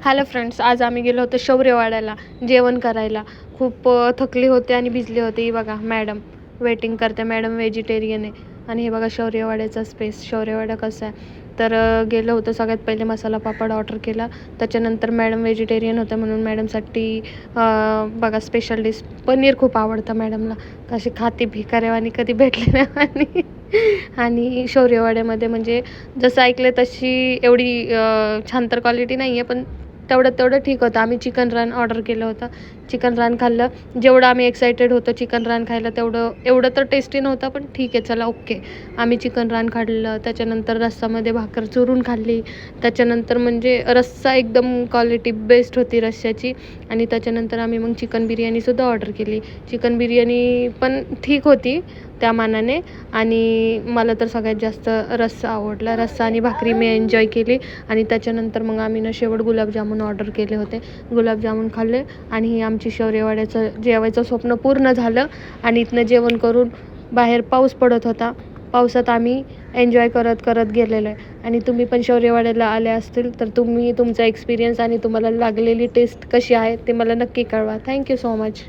Hello friends, आज आम्ही गेलो होतो शौर्यवाड्याला जेवण करायला. खूप थकले होते आणि भिजले होते. ही बघा मॅडम वेटिंग करते. मॅडम व्हेजिटेरियन आहे. आणि हे बघा शौर्यवाड्याचा स्पेस. शौर्यवाडा कसा आहे तर गेलो होतो. सगळ्यात पहिले मसाला पापड ऑर्डर केला. त्याच्यानंतर मॅडम व्हेजिटेरियन होत्या म्हणून मॅडमसाठी बघा स्पेशल डिश पनीर खूप आवडतं मॅडमला. कशी खाती भिकाऱ्यावानी कधी भेटले नाही. आणि शौर्यवाड्यामध्ये म्हणजे जसं ऐकलं तशी एवढी छान तर क्वालिटी नाही आहे, पण तेवढं ठीक होतं. आम्ही चिकन रान ऑर्डर केलं होतं. चिकन रान खाल्लं. जेवढं आम्ही एक्सायटेड होतो चिकन रान खायला एवढं तर टेस्टी नव्हतं, पण ठीक आहे चला ओके. आम्ही चिकन रान खाल्लं. त्याच्यानंतर रस्सामध्ये भाकर चुरून खाल्ली. त्याच्यानंतर म्हणजे रस्सा एकदम क्वालिटी बेस्ट होती रश्श्याची. आणि त्याच्यानंतर आम्ही मग चिकन बिर्याणीसुद्धा ऑर्डर केली. चिकन बिर्याणी पण ठीक होती त्या मानाने. आणि मला तर सगळ्यात जास्त रस्सा आवडला. रस्सा आणि भाकरी मी एन्जॉय केली. आणि त्याच्यानंतर मग आम्ही ना शेवट गुलाबजामुन ऑर्डर केले होते. गुलाबजामुन खाल्ले आणि आमची शौर्यवाड्याचं जेवायचं स्वप्न पूर्ण झालं. आणि इथनं जेवण करून बाहेर पाऊस पडत होता. पावसात आम्ही एन्जॉय करत करत गेलेलो आहे. आणि तुम्ही पण शौर्यवाड्याला आले असतील तर तुम्ही तुमचा एक्सपिरियन्स आणि तुम्हाला लागलेली टेस्ट कशी आहे ते मला नक्की कळवा. Thank you so much.